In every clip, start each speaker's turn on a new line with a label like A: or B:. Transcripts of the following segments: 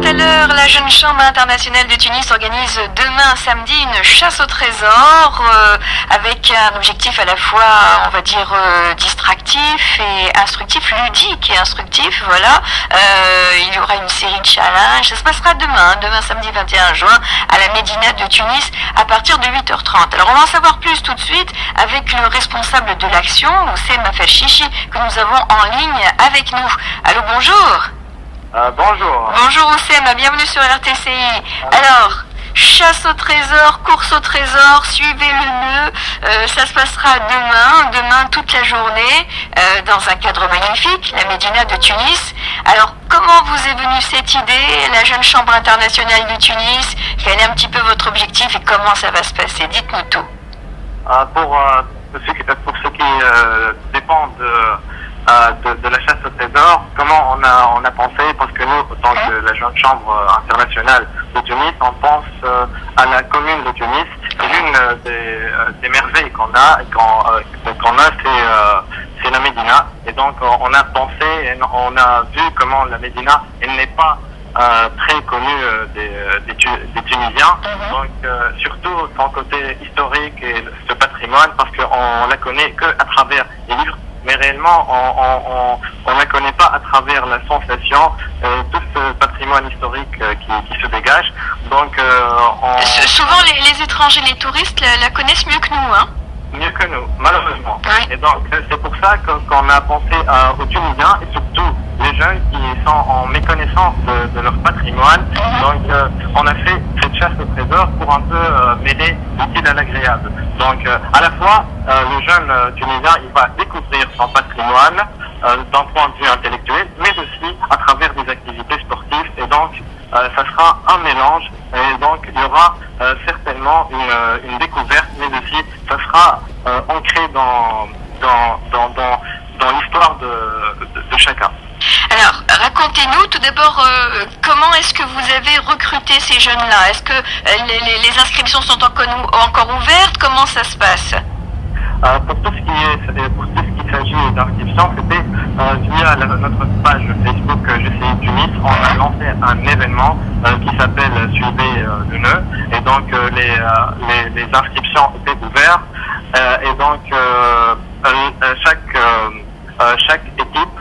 A: tout à l'heure, la Jeune Chambre internationale de Tunis organise demain samedi une chasse au trésor avec un objectif à la fois, on va dire, distractif et instructif, ludique et instructif, voilà. Il y aura une série de challenges, ça se passera demain samedi 21 juin à la Médina de Tunis à partir de 8h30. Alors on va en savoir plus tout de suite avec le responsable de l'action, Oussem Afel-Chichi, que nous avons en ligne avec nous. Allô, bonjour.
B: Bonjour.
A: Bonjour Oussem, bienvenue sur RTCI. Alors, chasse au trésor, course au trésor, suivez le nœud, ça se passera demain toute la journée, dans un cadre magnifique, la Médina de Tunis. Alors, comment vous est venue cette idée, la Jeune Chambre internationale de Tunis? Quel est un petit peu votre objectif et comment ça va se passer? Dites-nous tout.
B: Pour ce qui dépend de la chasse au trésor, comment on a pensé, parce que nous, autant que la Jeune Chambre internationale de Tunis, on pense à la commune de Tunis. L'une des merveilles qu'on a, c'est la Médina. Et donc, on a pensé, on a vu comment la Médina, elle n'est pas très connue des Tunisiens. Donc, surtout son côté historique et ce patrimoine, parce qu'on la connaît que à travers les livres. Mais réellement, on ne la connaît pas à travers la sensation, tout ce patrimoine historique qui se dégage. Donc,
A: souvent, les étrangers, les touristes la connaissent mieux que nous, hein?
B: Mieux que nous, malheureusement.
A: Oui.
B: Et donc, c'est pour ça qu'on a pensé aux Tunisiens et surtout les jeunes qui sont en méconnaissance de leur patrimoine. Donc, on a fait cette chasse au trésor pour un peu mêler l'utile à l'agréable. Donc, à la fois, le jeune Tunisien, il va découvrir son patrimoine d'un point de vue intellectuel, mais aussi à travers des activités sportives. Et donc, ça sera un mélange. Et donc, il y aura certainement une découverte, mais aussi, ça sera ancré dans l'histoire de chacun.
A: Alors, racontez-nous tout d'abord comment est-ce que vous avez recruté ces jeunes-là? Est-ce que les inscriptions sont encore ouvertes? Comment ça se passe?
B: Pour tout ce qui s'agit d'inscription, c'était via notre page Facebook GCI Tunis. On a lancé un événement qui s'appelle Suivez le nœud. Et donc les inscriptions étaient ouvertes. Et donc chaque équipe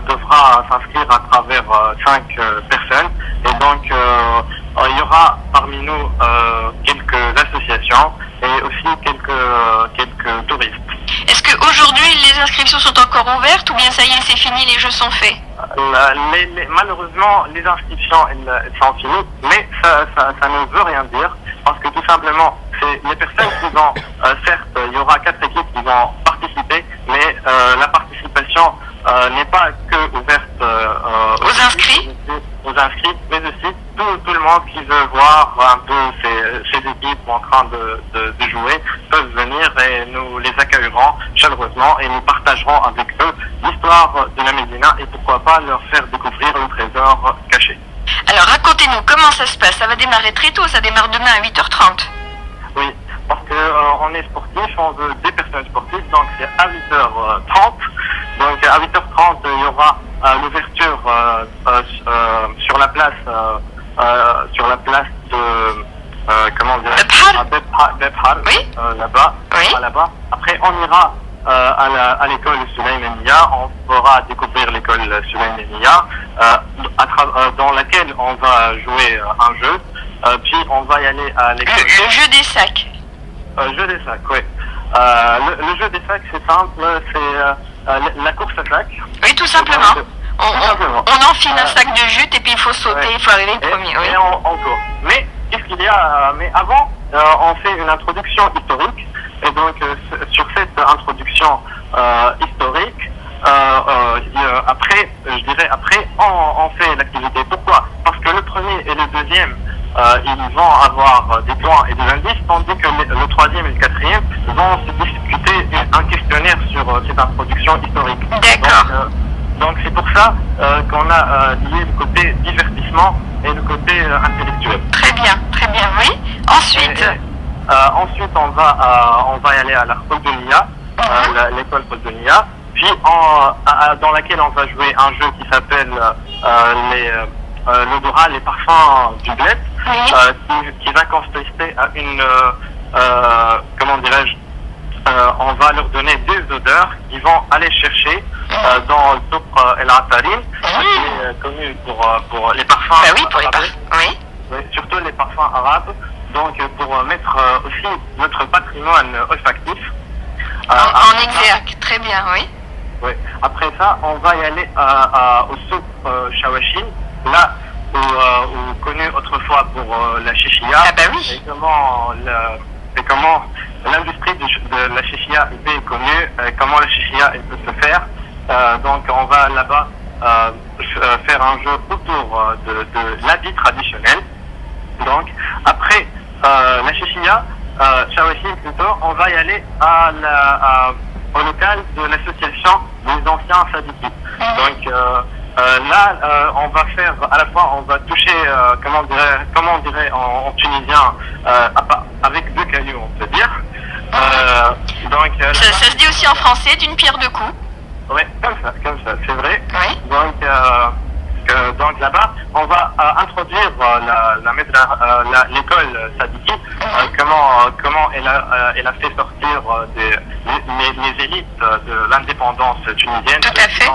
B: devra s'inscrire à travers 5 personnes. Et donc il y aura parmi nous quelques associations et aussi quelques touristes. Est-ce
A: qu'aujourd'hui les inscriptions sont encore ouvertes ou bien ça y est, c'est fini, les jeux sont faits?
B: Malheureusement, les inscriptions elles sont finies, mais ça ne veut rien dire, parce que tout simplement, c'est les personnes qui vont, certes, il y aura 4 équipes qui vont participer, mais la participation n'est pas que ouverte
A: aux inscrits,
B: mais aussi tout le monde qui veut voir un peu ces équipes en train de jouer peuvent venir et nous les accueillerons chaleureusement et nous partagerons avec eux l'histoire de la Médina et pourquoi pas leur faire découvrir le trésor caché.
A: Alors racontez-nous comment ça se passe. Ça va démarrer très tôt, ça démarre demain à 8h30.
B: Oui, parce qu'on est sportif, on veut des personnes sportives, donc c'est à 8h30. Donc à 8h30, il y aura l'ouverture sur la place de comment dire, Bebhar,
A: oui.
B: là-bas.
A: Oui.
B: Là-bas. Après, on ira à l'école Souleymania. On pourra découvrir l'école Souleymania, dans laquelle on va jouer un jeu. Puis on va y aller à l'école.
A: Le jeu des sacs.
B: Jeu des sacs, oui. Le jeu des sacs, c'est simple, c'est la course à sacs.
A: Oui, tout simplement. On enfile un sac de jute et puis il faut sauter, il faut arriver le premier. Oui.
B: Et on court. Mais qu'est-ce qu'il y a? Mais avant, on fait une introduction historique. Et donc, sur cette introduction historique, après, on fait l'activité. Pourquoi? Parce que le premier et le deuxième, ils vont avoir des points et des indices, tandis que le troisième et le quatrième vont se discuter un questionnaire sur cette introduction historique.
A: D'accord.
B: Donc c'est pour ça qu'on a lié le côté divertissement et le côté intellectuel.
A: Très bien, oui. Ensuite
B: ensuite on va y aller à la Koldonia, l'école Koldonia, puis dans laquelle on va jouer un jeu qui s'appelle l'odorat, les parfums du bled,
A: Oui.
B: qui va consister à une, comment dirais-je, on va leur donner des odeurs qu'ils vont aller chercher dans le souk El Atarin, qui est connu pour les parfums
A: Bah oui, pour les
B: arabes.
A: Oui.
B: Oui, surtout les parfums arabes, donc pour mettre aussi notre patrimoine olfactif.
A: En exergue, très bien, oui.
B: Oui. Après ça, on va y aller au souk Shawashin, là où connu autrefois pour la chichia.
A: Ah bah oui.
B: Et comment l'industrie de la chichia était connue, comment la chichia elle peut se faire. Donc on va là-bas faire un jeu autour de l'habit traditionnel. Donc après la chichia, Shawashin plutôt, on va y aller au local de l'association des anciens sadiques. Donc là, on va faire à la fois, on va toucher, comment on dirait en tunisien, avec deux cailloux, on peut dire. Donc
A: Ça se dit aussi en français, d'une pierre deux coups.
B: ouais, comme ça, c'est vrai.
A: Oui.
B: Donc là-bas, on va introduire l'école Sadiki, comment elle a fait sortir les élites de l'indépendance tunisienne,
A: Tout à fait.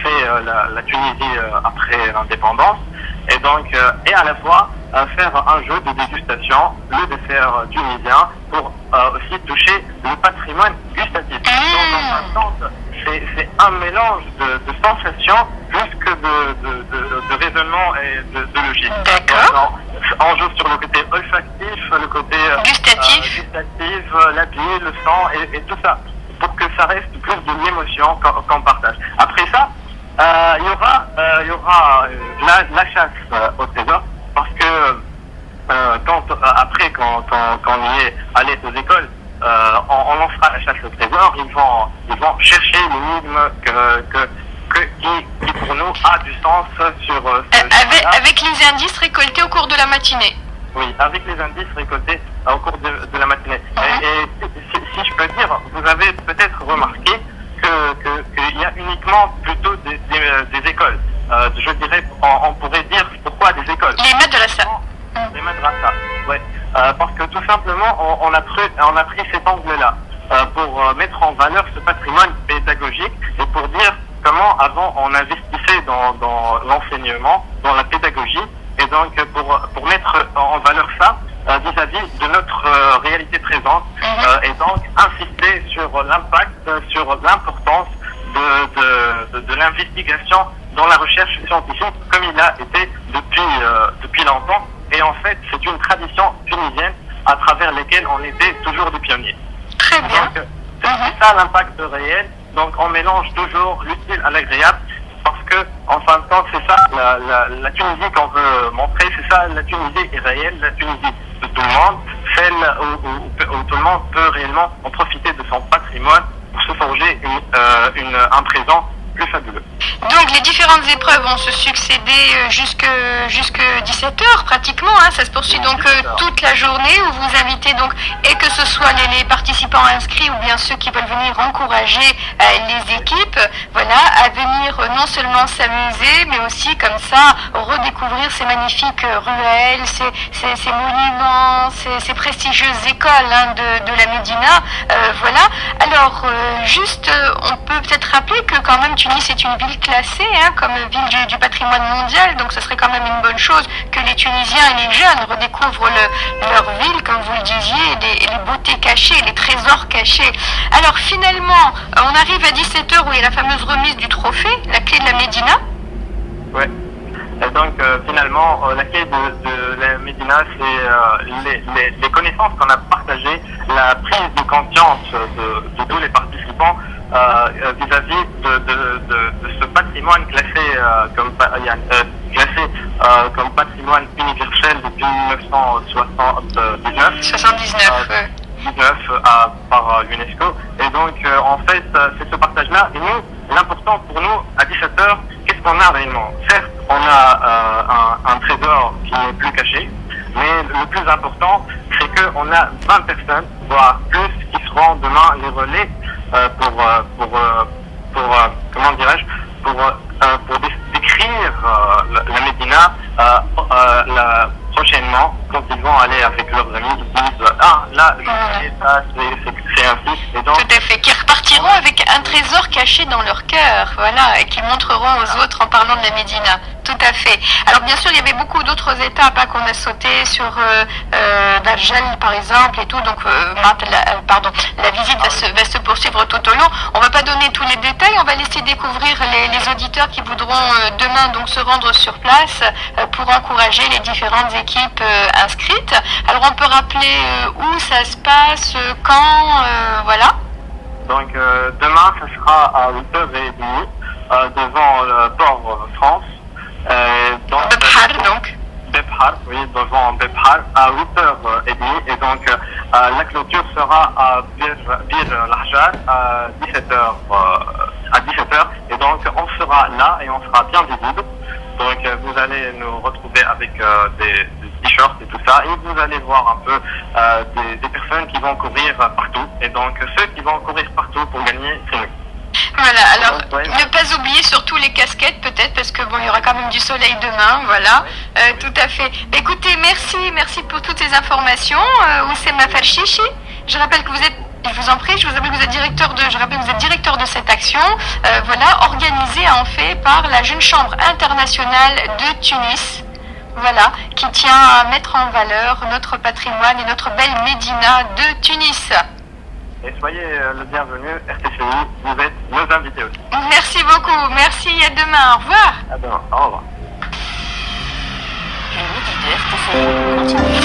B: fait la Tunisie après l'indépendance, et donc et à la fois faire un jeu de dégustation, le dessert tunisien, pour aussi toucher le patrimoine gustatif. Donc dans un sens, c'est un mélange de sensations plus que de raisonnement et de logique.
A: D'accord.
B: On joue sur le côté olfactif, le côté
A: Gustatif.
B: l'habit, le sang et tout ça, pour que ça reste plus de l'émotion qu'on partage. Après ça, il y aura la chasse au trésor, parce que quand on y est allé aux écoles, on lancera la chasse au trésor. Ils vont chercher l'énigme qui pour nous a du sens sur
A: Avec les indices récoltés au cours de la matinée.
B: oui, avec les indices récoltés au cours de la matinée. Et si je peux dire, vous avez peut-être remarqué qu'il y a uniquement plutôt des écoles. Je dirais, on pourrait dire pourquoi des écoles.
A: Les madrasas.
B: Les madrasas, ouais. Parce que tout simplement, on a pris cet angle-là pour mettre en valeur ce patrimoine pédagogique et pour dire comment avant on investissait dans l'enseignement, dans la pédagogie, et donc pour mettre en valeur ça vis-à-vis de notre réalité présente, et donc insister sur l'impact, sur l'importance de l'investigation dans la recherche scientifique, comme il a été depuis longtemps. Et en fait, c'est une tradition tunisienne à travers laquelle on était toujours des pionniers.
A: Très bien.
B: Donc, c'est ça l'impact réel. Donc, on mélange toujours l'utile à l'agréable, parce que, en fin de compte, c'est ça la Tunisie qu'on veut montrer. C'est ça, la Tunisie est réelle, la Tunisie de tout le monde, celle où tout le monde peut réellement en profiter de son patrimoine pour se forger un présent plus fabuleux.
A: Donc les différentes épreuves vont se succéder jusque 17h pratiquement, hein. Ça se poursuit donc toute la journée, où vous invitez donc, et que ce soit les participants inscrits ou bien ceux qui veulent venir encourager les équipes, voilà, à venir non seulement s'amuser, mais aussi comme ça redécouvrir ces magnifiques ruelles, ces monuments, ces prestigieuses écoles, hein, de la Médina, voilà. Alors juste, on peut peut-être rappeler que quand même Tunis est une ville classée, hein, comme ville du patrimoine mondial, donc ce serait quand même une bonne chose que les Tunisiens et les jeunes redécouvrent leur ville, comme vous le disiez, et les beautés cachées, les trésors cachés. Alors finalement, on arrive à 17h où il y a la fameuse remise du trophée, la clé de la Médina.
B: Ouais. Et donc finalement, la clé de la Médina, c'est les connaissances qu'on a partagées, la prise de conscience de tous les participants vis-à-vis de ce patrimoine classé comme patrimoine universel depuis 1979. 19 par l'UNESCO. Et donc, en fait, c'est ce partage-là. Et nous, l'important pour nous, à 17h, qu'est-ce qu'on a réellement? Certes, on a un trésor qui n'est plus caché, mais le plus important, c'est qu'on a 20 personnes, voire plus, qui seront demain les relais pour comment dirais-je, pour décrire la Médina prochainement, quand ils vont aller avec leurs amis, ils disent ah là, je fais ça, c'est ainsi. Et donc,
A: tout à fait, qui repartiront avec un trésor caché dans leur cœur, voilà, et qui montreront aux autres en parlant de la Médina. Tout à fait. Alors bien sûr, il y avait beaucoup d'autres étapes qu'on a sauté sur Dajjal par exemple et tout. Donc, la visite va se poursuivre tout au long. On va pas donner tous les détails. On va laisser découvrir les auditeurs qui voudront demain donc se rendre sur place pour encourager les différentes équipes inscrites. Alors on peut rappeler où ça se passe, quand, voilà.
B: Donc demain, ce sera à 8h30 devant le port France.
A: Bebhar donc.
B: Bebhar, oui, devant Bebhar à 8h30. Et donc la clôture sera à Bir Lahjar à 17h. Et donc on sera là et on sera bien visible. Donc vous allez nous retrouver avec des t-shirts et tout ça. Et vous allez voir un peu des personnes qui vont courir partout. Et donc ceux qui vont courir partout pour gagner, c'est nous.
A: Voilà, alors ne pas oublier surtout les casquettes peut-être parce que bon, il y aura quand même du soleil demain, voilà, tout à fait. Écoutez, merci pour toutes ces informations. Oussem Farchichi, je rappelle que vous êtes, je vous en prie, je rappelle que vous êtes directeur de cette action, voilà, organisée en fait par la Jeune Chambre internationale de Tunis. Voilà, qui tient à mettre en valeur notre patrimoine et notre belle Médina de Tunis.
B: Et soyez le bienvenu, RTCI, vous êtes nos invités aussi.
A: Merci beaucoup, merci, à demain, au revoir.
B: À demain, au revoir.
C: Le midi de RTCI continue.